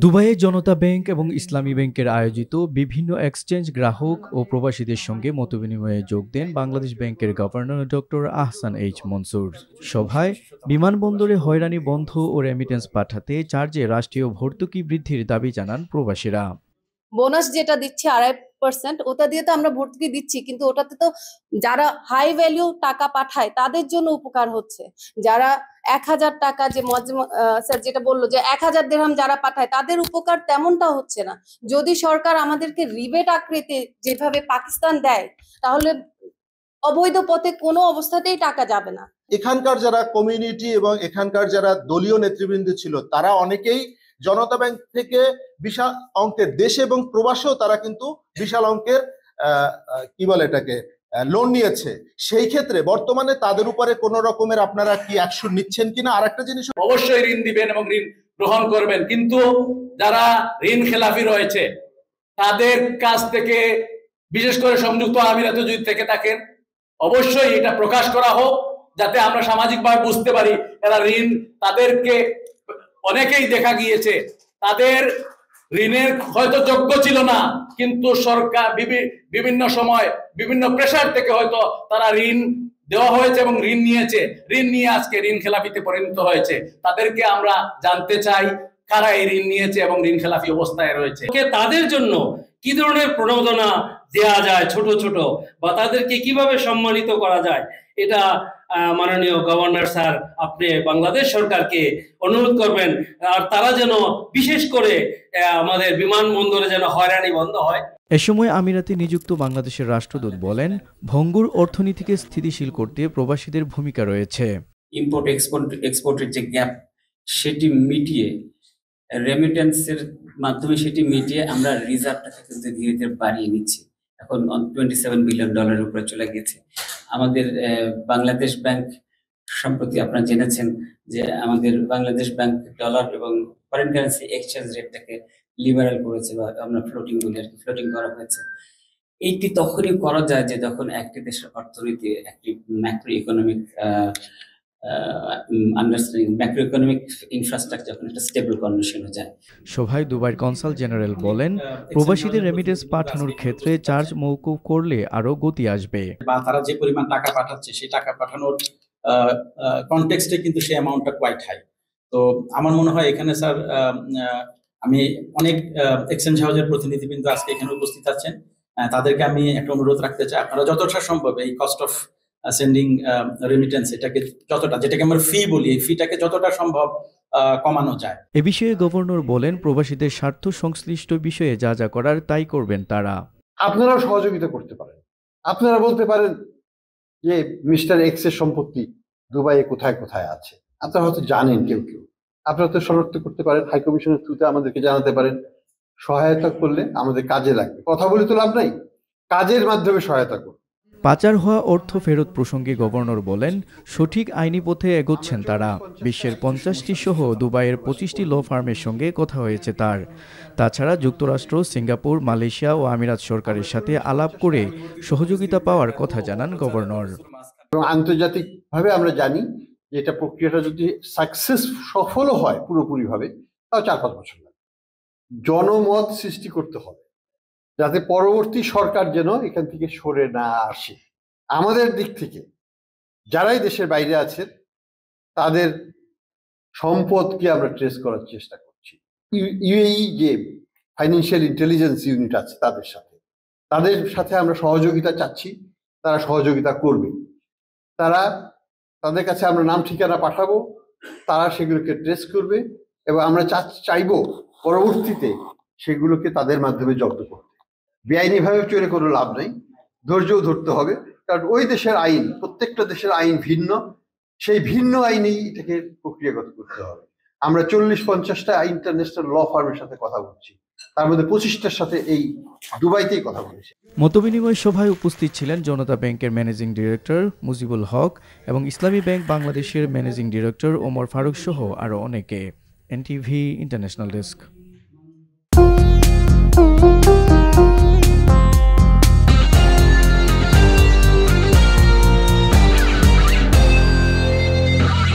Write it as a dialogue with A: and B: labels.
A: দুবাইয়ে জনতা ব্যাংক এবং ইসলামী ব্যাংকের আয়োজিত বিভিন্ন এক্সচেঞ্জ গ্রাহক ও প্রবাসীদের সঙ্গে মতবিনিময়ে যোগ দেন বাংলাদেশ ব্যাংকের governor doctor Ahsan H Mansur. সভায় বিমানবন্দরে হয়রানি বন্ধ ও রেমিটেন্স পাঠাতে চার্জে রাষ্ট্রীয় ভর্তুকি বৃদ্ধির দাবি জানান প্রবাসীরা।
B: বোনাস যেটা দিচ্ছে 2.5%, ওটা দিয়ে তো আমরা ভর্তুকি দিচ্ছি, কিন্তু ওটাতে তো যারা হাই ভ্যালু টাকা পাঠায় তাদের জন্য উপকার হচ্ছে। যারা 1000 টাকা, যে স্যার যেটা বললো যে 1000 দিরহাম যারা পাঠায় তাদের উপকার তেমনটা হচ্ছে না। যদি সরকার আমাদেরকে রিবেট আকৃতি যেভাবে পাকিস্তান দেয়, তাহলে অবৈধ পথে কোনো অবস্থাতেই টাকা যাবে না।
C: এখানকার যারা কমিউনিটি এবং এখানকার যারা দলীয় নেতৃবৃন্দ ছিল, তারা অনেকেই জনতা ব্যাংক থেকে বিশাল অঙ্কের, দেশে এবং প্রবাসেও তারা কিন্তু বিশাল অঙ্কের কি বলে এটাকে লোন নিয়েছে। সেই ক্ষেত্রে বর্তমানে তাদের উপরে কোন রকমের আপনারা কি অ্যাকশন নিচ্ছেন কিনা? আর একটা জিনিস,
D: অবশ্যই ঋণ দিবেন এবং ঋণ গ্রহণ করবেন, কিন্তু যারা ঋণ খেলাফি রয়েছে তাদের কাছ থেকে, বিশেষ করে সংযুক্ত আমিরাত যদি থেকে থাকেন, অবশ্যই এটা প্রকাশ করা হোক, যাতে আমরা সামাজিকভাবে বুঝতে পারি এরা ঋণ, তাদেরকে অনেকেই দেখা গিয়েছে তাদের ঋণের হয়তো যোগ্য ছিল না, কিন্তু সরকার বিভিন্ন সময় বিভিন্ন প্রেসার থেকে হয়তো তারা ঋণ দেওয়া হয়েছে এবং ঋণ নিয়েছে, ঋণ নিয়ে আজকে ঋণ খেলাপিতে পরিণত হয়েছে। তাদেরকে আমরা জানতে চাই কারা এই ঋণ নিয়েছে এবং ঋণ খেলাপি অবস্থায় রয়েছে।
E: তাদের জন্য কি ধরনের প্রণোদনা দেয়া যায় ছোট ছোট, বা তাদেরকে কিভাবে সম্মানিত করা যায়, এটা মাননীয় গভর্নর স্যার আপনি বাংলাদেশ সরকারকে অনুরোধ করবেন। আর তারা যেন বিশেষ করে আমাদের বিমানবন্দরে যেন হয়রানি বন্ধ হয়।
A: এ সময় আমিরাতে নিযুক্ত বাংলাদেশের রাষ্ট্রদূত বলেন, ভঙ্গুর অর্থনীতিকে স্থিতিশীল করতে প্রবাসীদের ভূমিকা রয়েছে।
F: ইম্পোর্ট এক্সপোর্টের যে গ্যাপ, সেটি মিটিয়ে, রেমিটেন্সের মাধ্যমে সেটি মিটিয়ে আমরা রিজার্ভটাকে কিন্তু ধীরে ধীরে বাড়িয়ে নিচ্ছি। এখন $27 বিলিয়ন উপরে চলে গেছে। আমাদের বাংলাদেশ ব্যাংক সম্প্রতি আপনারা জেনেছেন যে আমাদের বাংলাদেশ ব্যাংক ডলার এবং ফরেন কারেন্সি এক্সচেঞ্জ রেটটাকে লিবারাল করেছে, বা আমরা ফ্লোটিং বলি আর কি, ফ্লোটিং করা হয়েছে। এইটি তখনই করা যায় যে যখন একটি দেশের অর্থনীতি একটি macro economic understanding, macro economic infrastructure যখন একটা স্টেবল কন্ডিশনে যায়।
A: সভায় দুবাইয়ের কনসাল জেনারেল বলেন, প্রবাসীদের রেমিটেন্স পাঠানোর ক্ষেত্রে চার্জ মওকুফ করলে আরো গতি আসবে,
G: বা তারা যে পরিমাণ টাকা পাঠাচ্ছে সেই টাকা পাঠানোর কনটেক্সটে কিন্তু সেই অ্যামাউন্টটা কোয়াইট হাই। তো আমার মনে হয় এখানে স্যার, আমি অনেক এক্সচেঞ্জ হাউসের প্রতিনিধিবৃন্দ আজকে এখানে উপস্থিত আছেন, তাদেরকে আমি একটা অনুরোধ রাখতে চাই, আপনারা যতটা সম্ভব এই কস্ট অফ সেন্ডিং রেমিটেন্স, এটাকে যতটা, যেটাকে আমরা ফি বলি, এই ফিটাকে যতটা সম্ভব কমানো যায়।
A: এ বিষয়ে গভর্নর বলেন, প্রবাসীদের স্বার্থ সংশ্লিষ্ট বিষয়ে যা যা করার তাই করবেন তারা।
H: আপনারাও সহযোগিতা করতে পারেন। আপনারা বলতে পারেন যে মিস্টার এক্স এর সম্পত্তি দুবাইয়ে কোথায় কোথায় আছে, আপনারা হয়তো জানেন কেউ কেউ, আপনারা তো শনাক্ত করতে পারেন, হাই কমিশনের থ্রুতে আমাদেরকে জানাতে পারেন। সহায়তা করলে আমাদের কাজে লাগবে, কথা বলে তো লাভ নাই, কাজের মাধ্যমে সহায়তা করুন।
A: পাচার হওয়া অর্থ ফেরত প্রসঙ্গে গভর্নর বলেন, সঠিক আইনি পথে এগোচ্ছেন তারা। বিশ্বের 50টি সহ দুবাইয়ের 25টি ল ফার্মের সঙ্গে কথা হয়েছে তার। তাছাড়া যুক্তরাষ্ট্র, সিঙ্গাপুর, মালয়েশিয়া ও আমিরাত সরকারের সাথে আলাপ করে সহযোগিতা পাওয়ার কথা জানান গভর্নর।
H: এবং আন্তর্জাতিকভাবে আমরা জানি যে এটা প্রক্রিয়াটা যদি সফল হয় পুরোপুরিভাবে, তাও 4-5 বছর লাগে। জনমত সৃষ্টি করতে হবে যাতে পরবর্তী সরকার যেন এখান থেকে সরে না আসে। আমাদের দিক থেকে যারাই দেশের বাইরে আছেন তাদের সম্পদকে আমরা ট্রেস করার চেষ্টা করছি। ইউএই যে ফাইন্যান্সিয়াল ইন্টেলিজেন্স ইউনিট আছে তাদের সাথে আমরা সহযোগিতা চাচ্ছি, তারা সহযোগিতা করবে। তাদের কাছে আমরা নাম ঠিকানা পাঠাবো, তারা সেগুলোকে ট্রেস করবে এবং আমরা চাইবো পরবর্তীতে সেগুলোকে তাদের মাধ্যমে জব্দ করতে। বেআইনিভাবে চলে কোনো লাভ নেই, ধৈর্যও ধরতে হবে, কারণ ওই দেশের আইন, প্রত্যেকটা দেশের আইন ভিন্ন, সেই ভিন্ন আইনেই এটাকে প্রক্রিয়াগত করতে হবে। আমরা 40-50টা ইন্টারন্যাশনাল ল ফার্মের সাথে কথা বলছি, তার মধ্যে 25টার সাথে এই দুবাইতেই কথা বলেছি।
A: মতবিনিময় সভায় উপস্থিত ছিলেন জনতা ব্যাংকের ম্যানেজিং ডিরেক্টর মুজিবুল হক এবং ইসলামী ব্যাংক বাংলাদেশের ম্যানেজিং ডিরেক্টর ওমর ফারুক সহ আরও অনেকে। NTV international desk.